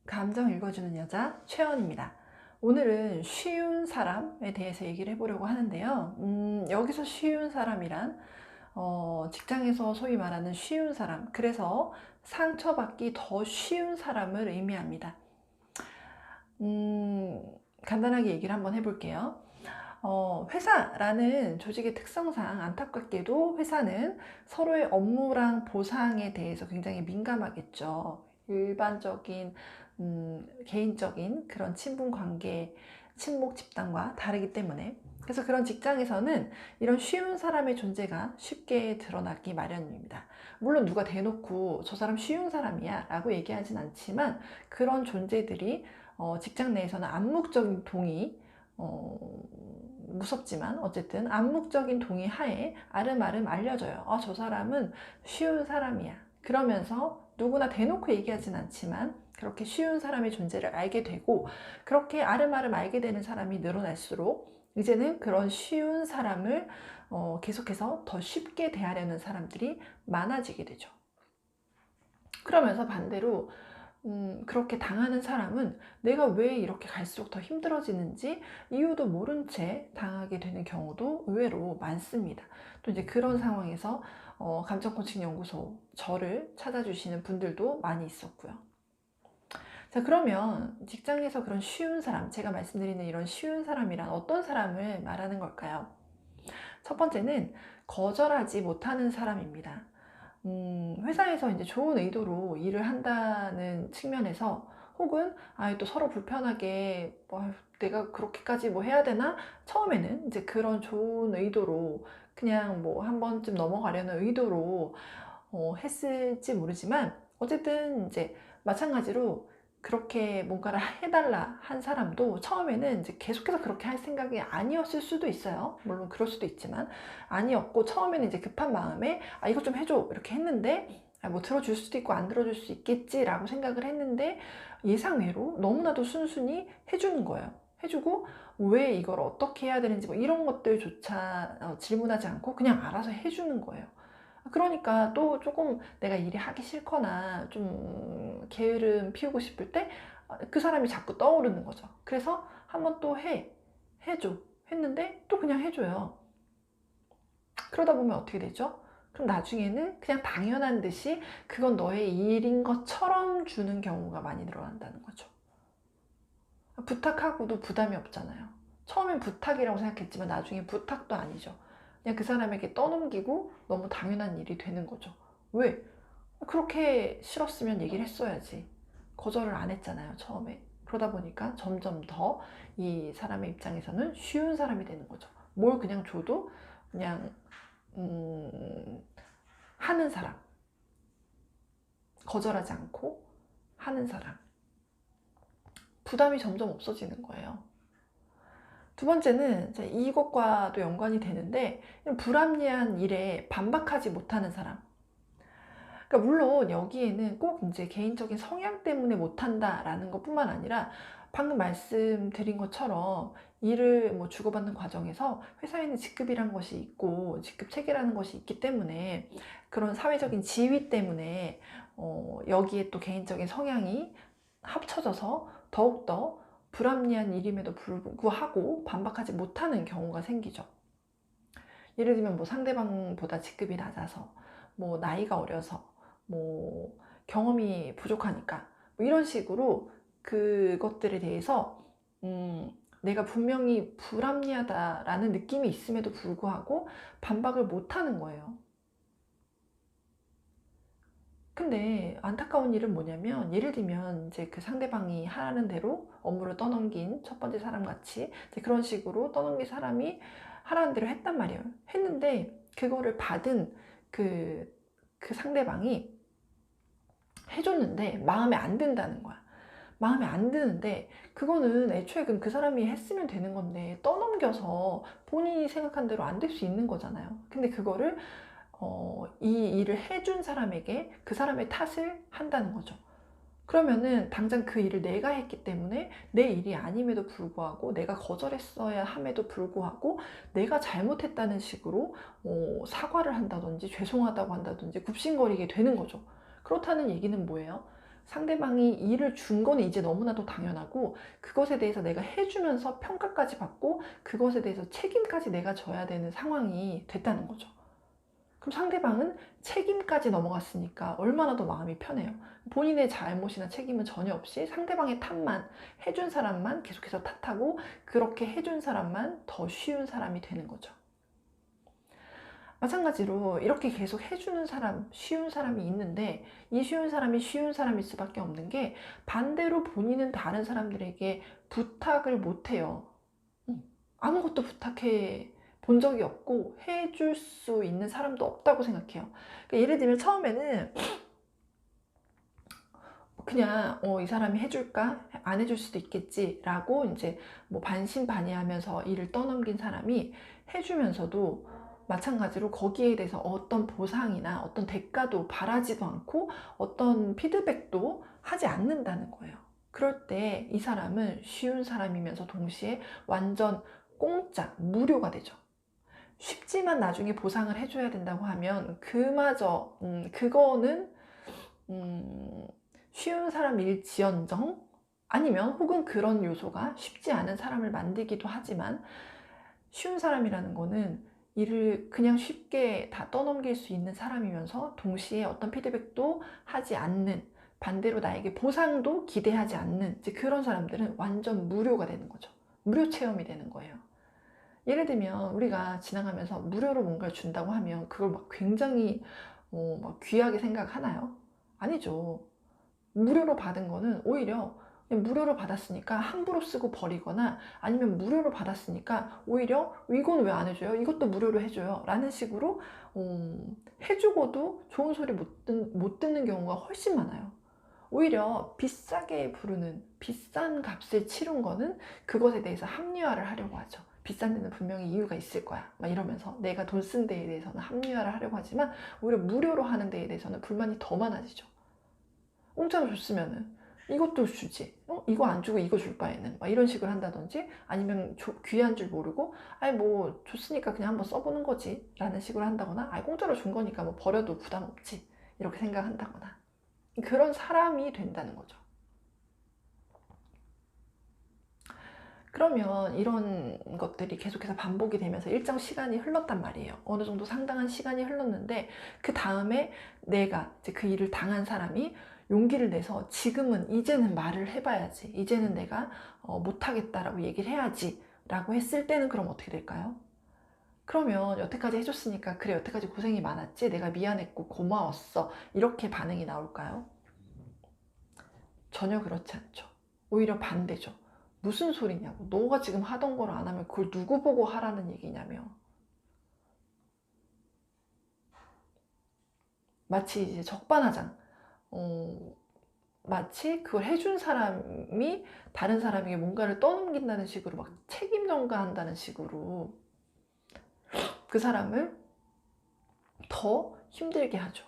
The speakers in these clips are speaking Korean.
감정 읽어주는 여자 최원입니다. 오늘은 쉬운 사람에 대해서 얘기를 해보려고 하는데요. 여기서 쉬운 사람이란 직장에서 소위 말하는 쉬운 사람, 그래서 상처받기 더 쉬운 사람을 의미합니다. 간단하게 얘기를 한번 해볼게요. 회사라는 조직의 특성상 안타깝게도 회사는 서로의 업무랑 보상에 대해서 굉장히 민감하겠죠. 일반적인 개인적인 그런 친분 관계, 친목 집단과 다르기 때문에, 그래서 그런 직장에서는 이런 쉬운 사람의 존재가 쉽게 드러나기 마련입니다. 물론 누가 대놓고 저 사람 쉬운 사람이야 라고 얘기하진 않지만, 그런 존재들이 직장 내에서는 암묵적인 동의, 무섭지만 어쨌든 암묵적인 동의 하에 아름아름 알려져요. 저 사람은 쉬운 사람이야. 그러면서 누구나 대놓고 얘기하진 않지만 그렇게 쉬운 사람의 존재를 알게 되고, 그렇게 아름아름 알게 되는 사람이 늘어날수록 이제는 그런 쉬운 사람을 계속해서 더 쉽게 대하려는 사람들이 많아지게 되죠. 그러면서 반대로 그렇게 당하는 사람은 내가 왜 이렇게 갈수록 더 힘들어지는지 이유도 모른 채 당하게 되는 경우도 의외로 많습니다. 또 이제 그런 상황에서 감정 코칭 연구소 저를 찾아주시는 분들도 많이 있었고요. 자, 그러면 직장에서 그런 쉬운 사람, 제가 말씀드리는 이런 쉬운 사람이란 어떤 사람을 말하는 걸까요? 첫 번째는 거절하지 못하는 사람입니다. 회사에서 이제 좋은 의도로 일을 한다는 측면에서, 혹은 또 서로 불편하게 내가 그렇게까지 뭐 해야 되나? 처음에는 이제 그런 좋은 의도로 그냥 뭐 한 번쯤 넘어가려는 의도로 했을지 모르지만, 어쨌든 이제 마찬가지로 그렇게 뭔가를 해달라 한 사람도 처음에는 이제 계속해서 그렇게 할 생각이 아니었을 수도 있어요. 물론 그럴 수도 있지만 아니었고, 처음에는 이제 급한 마음에 이거 좀 해줘 이렇게 했는데, 뭐 들어줄 수도 있고 안 들어줄 수 있겠지라고 생각을 했는데, 예상외로 너무나도 순순히 해주는 거예요. 해주고 왜 이걸 어떻게 해야 되는지 뭐 이런 것들조차 질문하지 않고 그냥 알아서 해주는 거예요. 그러니까 또 조금 내가 일이 하기 싫거나 좀 게으름 피우고 싶을 때 그 사람이 자꾸 떠오르는 거죠. 그래서 한번 또 해줘. 했는데 또 그냥 해줘요. 그러다 보면 어떻게 되죠? 그럼 나중에는 그냥 당연한 듯이 그건 너의 일인 것처럼 주는 경우가 많이 늘어난다는 거죠. 부탁하고도 부담이 없잖아요. 처음엔 부탁이라고 생각했지만 나중에 부탁도 아니죠. 그냥 그 사람에게 떠넘기고 너무 당연한 일이 되는 거죠. 왜? 그렇게 싫었으면 얘기를 했어야지. 거절을 안 했잖아요, 처음에. 그러다 보니까 점점 더 이 사람의 입장에서는 쉬운 사람이 되는 거죠. 뭘 그냥 줘도 그냥 하는 사람, 거절하지 않고 하는 사람, 부담이 점점 없어지는 거예요. 두 번째는 이것과도 연관이 되는데, 불합리한 일에 반박하지 못하는 사람. 그러니까 물론 여기에는 꼭 이제 개인적인 성향 때문에 못한다라는 것뿐만 아니라, 방금 말씀드린 것처럼 일을 뭐 주고받는 과정에서 회사에는 직급이란 것이 있고 직급 체계라는 것이 있기 때문에, 그런 사회적인 지위 때문에 여기에 또 개인적인 성향이 합쳐져서 더욱더 불합리한 일임에도 불구하고 반박하지 못하는 경우가 생기죠. 예를 들면 뭐 상대방보다 직급이 낮아서, 뭐 나이가 어려서, 뭐 경험이 부족하니까, 뭐 이런 식으로 그것들에 대해서 내가 분명히 불합리하다라는 느낌이 있음에도 불구하고 반박을 못하는 거예요. 근데 안타까운 일은 뭐냐면, 예를 들면 이제 그 상대방이 하라는 대로 업무를 떠넘긴 첫 번째 사람 같이 이제 그런 식으로 떠넘긴 사람이 하라는 대로 했단 말이에요. 했는데 그거를 받은 그 상대방이 해줬는데 마음에 안 든다는 거야. 마음에 안 드는데, 그거는 애초에 그 사람이 했으면 되는 건데 떠넘겨서 본인이 생각한 대로 안 될 수 있는 거잖아요. 근데 그거를 이 일을 해준 사람에게 그 사람의 탓을 한다는 거죠. 그러면은 당장 그 일을 내가 했기 때문에 내 일이 아님에도 불구하고, 내가 거절했어야 함에도 불구하고 내가 잘못했다는 식으로 사과를 한다든지 죄송하다고 한다든지 굽신거리게 되는 거죠. 그렇다는 얘기는 뭐예요? 상대방이 일을 준 거는 이제 너무나도 당연하고 그것에 대해서 내가 해주면서 평가까지 받고 그것에 대해서 책임까지 내가 져야 되는 상황이 됐다는 거죠. 그럼 상대방은 책임까지 넘어갔으니까 얼마나 더 마음이 편해요. 본인의 잘못이나 책임은 전혀 없이 상대방의 탓만, 해준 사람만 계속해서 탓하고 그렇게 해준 사람만 더 쉬운 사람이 되는 거죠. 마찬가지로 이렇게 계속 해주는 사람, 쉬운 사람이 있는데 이 쉬운 사람이 쉬운 사람일 수밖에 없는 게 반대로 본인은 다른 사람들에게 부탁을 못해요. 아무것도 부탁해 본 적이 없고 해줄 수 있는 사람도 없다고 생각해요. 그러니까 예를 들면 처음에는 그냥 이 사람이 해줄까? 안 해줄 수도 있겠지 라고 이제 뭐 반신반의하면서 일을 떠넘긴 사람이 해주면서도 마찬가지로 거기에 대해서 어떤 보상이나 어떤 대가도 바라지도 않고 어떤 피드백도 하지 않는다는 거예요. 그럴 때 이 사람은 쉬운 사람이면서 동시에 완전 공짜, 무료가 되죠. 쉽지만 나중에 보상을 해줘야 된다고 하면 그마저 그거는 쉬운 사람일지언정 아니면 혹은 그런 요소가 쉽지 않은 사람을 만들기도 하지만 쉬운 사람이라는 거는 일을 그냥 쉽게 다 떠넘길 수 있는 사람이면서 동시에 어떤 피드백도 하지 않는, 반대로 나에게 보상도 기대하지 않는 이제 그런 사람들은 완전 무료가 되는 거죠. 무료 체험이 되는 거예요. 예를 들면 우리가 지나가면서 무료로 뭔가를 준다고 하면 그걸 막 굉장히 막 귀하게 생각하나요? 아니죠. 무료로 받은 거는 오히려 그냥 무료로 받았으니까 함부로 쓰고 버리거나 아니면 무료로 받았으니까 오히려 이건 왜 안 해줘요? 이것도 무료로 해줘요 라는 식으로 해주고도 좋은 소리 못 듣는 경우가 훨씬 많아요. 오히려 비싸게 부르는 비싼 값을 치른 거는 그것에 대해서 합리화를 하려고 하죠. 비싼 데는 분명히 이유가 있을 거야 막 이러면서 내가 돈 쓴 데에 대해서는 합리화를 하려고 하지만 오히려 무료로 하는 데에 대해서는 불만이 더 많아지죠. 공짜로 줬으면은 이것도 주지 이거 안 주고 이거 줄 바에는 막 이런 식으로 한다든지 아니면 귀한 줄 모르고 아니 뭐 줬으니까 그냥 한번 써보는 거지 라는 식으로 한다거나 아니 공짜로 준 거니까 뭐 버려도 부담 없지 이렇게 생각한다거나 그런 사람이 된다는 거죠. 그러면 이런 것들이 계속해서 반복이 되면서 일정 시간이 흘렀단 말이에요. 어느 정도 상당한 시간이 흘렀는데 그 다음에 내가 이제 그 일을 당한 사람이 용기를 내서 지금은 이제는 말을 해봐야지 이제는 내가 못하겠다라고 얘기를 해야지 라고 했을 때는 그럼 어떻게 될까요? 그러면 여태까지 해줬으니까 그래 여태까지 고생이 많았지 내가 미안했고 고마웠어 이렇게 반응이 나올까요? 전혀 그렇지 않죠. 오히려 반대죠. 무슨 소리냐고 너가 지금 하던 걸 안 하면 그걸 누구 보고 하라는 얘기냐며 마치 이제 적반하장 마치 그걸 해준 사람이 다른 사람에게 뭔가를 떠넘긴다는 식으로 막 책임 전가한다는 식으로 그 사람을 더 힘들게 하죠.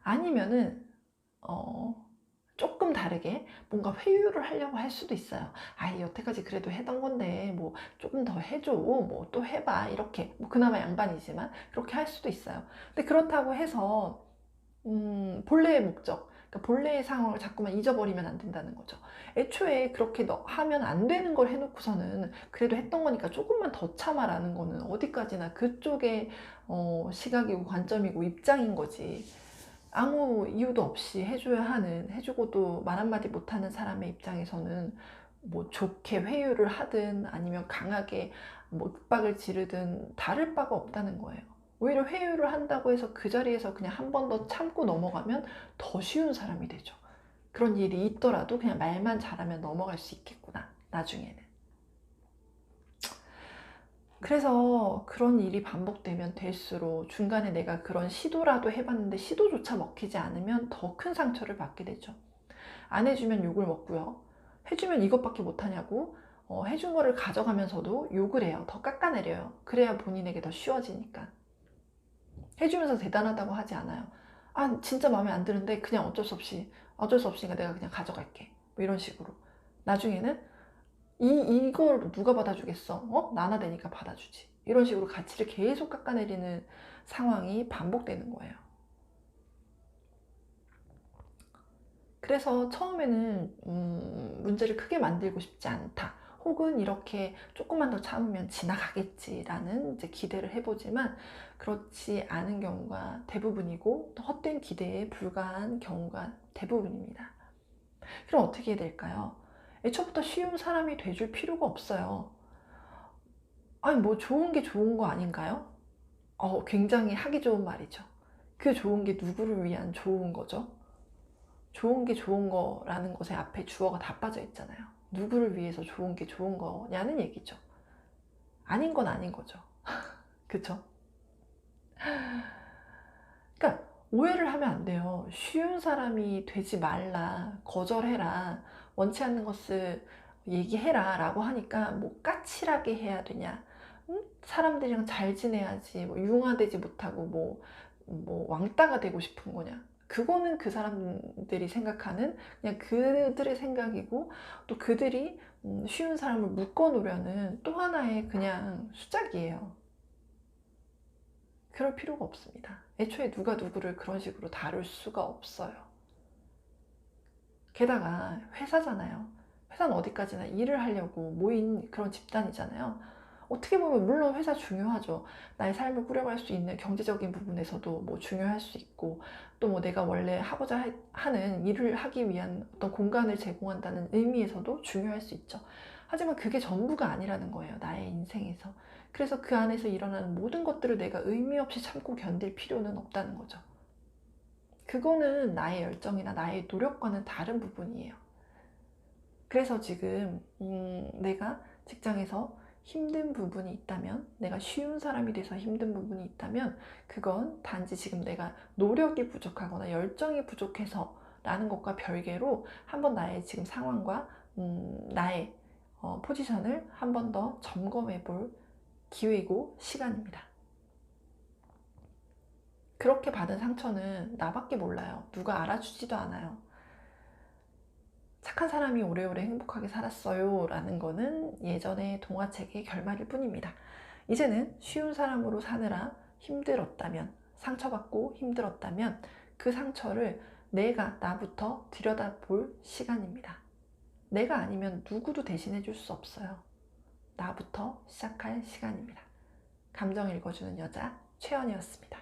아니면은 조금 다르게 뭔가 회유를 하려고 할 수도 있어요. 아 여태까지 그래도 해던 건데 뭐 조금 더 해줘 뭐 또 해봐 이렇게 뭐 그나마 양반이지만 그렇게 할 수도 있어요. 근데 그렇다고 해서 본래의 목적 그러니까 본래의 상황을 자꾸만 잊어버리면 안 된다는 거죠. 애초에 그렇게 하면 안 되는 걸 해놓고서는 그래도 했던 거니까 조금만 더 참아라는 거는 어디까지나 그쪽의 시각이고 관점이고 입장인 거지. 아무 이유도 없이 해줘야 하는 해주고도 말 한마디 못하는 사람의 입장에서는 뭐 좋게 회유를 하든 아니면 강하게 뭐 윽박을 지르든 다를 바가 없다는 거예요. 오히려 회유를 한다고 해서 그 자리에서 그냥 한 번 더 참고 넘어가면 더 쉬운 사람이 되죠. 그런 일이 있더라도 그냥 말만 잘하면 넘어갈 수 있겠구나 나중에는. 그래서 그런 일이 반복되면 될수록 중간에 내가 그런 시도라도 해봤는데 시도조차 먹히지 않으면 더 큰 상처를 받게 되죠. 안 해주면 욕을 먹고요. 해주면 이것밖에 못하냐고 해준 거를 가져가면서도 욕을 해요. 더 깎아내려요. 그래야 본인에게 더 쉬워지니까. 해주면서 대단하다고 하지 않아요. 아 진짜 마음에 안 드는데 그냥 어쩔 수 없으니까 내가 그냥 가져갈게 뭐 이런 식으로 나중에는 이걸 누가 받아주겠어? 나나 되니까 받아주지 이런 식으로 가치를 계속 깎아내리는 상황이 반복되는 거예요. 그래서 처음에는 문제를 크게 만들고 싶지 않다. 혹은 이렇게 조금만 더 참으면 지나가겠지라는 이제 기대를 해보지만 그렇지 않은 경우가 대부분이고 또 헛된 기대에 불과한 경우가 대부분입니다. 그럼 어떻게 해야 될까요? 애초부터 쉬운 사람이 돼줄 필요가 없어요. 아니 뭐 좋은 게 좋은 거 아닌가요? 굉장히 하기 좋은 말이죠. 그 좋은 게 누구를 위한 좋은 거죠? 좋은 게 좋은 거라는 것에 앞에 주어가 다 빠져 있잖아요. 누구를 위해서 좋은 게 좋은 거냐는 얘기죠. 아닌 건 아닌 거죠. 그쵸? 그러니까 오해를 하면 안 돼요. 쉬운 사람이 되지 말라, 거절해라, 원치 않는 것을 얘기해라 라고 하니까 뭐 까칠하게 해야 되냐, 사람들이랑 잘 지내야지, 뭐 융화되지 못하고 뭐 왕따가 되고 싶은 거냐. 그거는 그 사람들이 생각하는 그냥 그들의 생각이고 또 그들이 쉬운 사람을 묶어 놓으려는 또 하나의 그냥 수작이에요. 그럴 필요가 없습니다. 애초에 누가 누구를 그런 식으로 다룰 수가 없어요. 게다가 회사잖아요. 회사는 어디까지나 일을 하려고 모인 그런 집단이잖아요. 어떻게 보면 물론 회사 중요하죠. 나의 삶을 꾸려갈 수 있는 경제적인 부분에서도 뭐 중요할 수 있고 또 뭐 내가 원래 하고자 하는 일을 하기 위한 어떤 공간을 제공한다는 의미에서도 중요할 수 있죠. 하지만 그게 전부가 아니라는 거예요. 나의 인생에서. 그래서 그 안에서 일어나는 모든 것들을 내가 의미 없이 참고 견딜 필요는 없다는 거죠. 그거는 나의 열정이나 나의 노력과는 다른 부분이에요. 그래서 지금 내가 직장에서 힘든 부분이 있다면, 내가 쉬운 사람이 돼서 힘든 부분이 있다면 그건 단지 지금 내가 노력이 부족하거나 열정이 부족해서 라는 것과 별개로 한번 나의 지금 상황과 나의 포지션을 한 번 더 점검해 볼 기회이고 시간입니다. 그렇게 받은 상처는 나밖에 몰라요. 누가 알아주지도 않아요. 착한 사람이 오래오래 행복하게 살았어요 라는 거는 예전의 동화책의 결말일 뿐입니다. 이제는 쉬운 사람으로 사느라 힘들었다면, 상처받고 힘들었다면 그 상처를 내가 나부터 들여다볼 시간입니다. 내가 아니면 누구도 대신해 줄 수 없어요. 나부터 시작할 시간입니다. 감정 읽어주는 여자 최연이었습니다.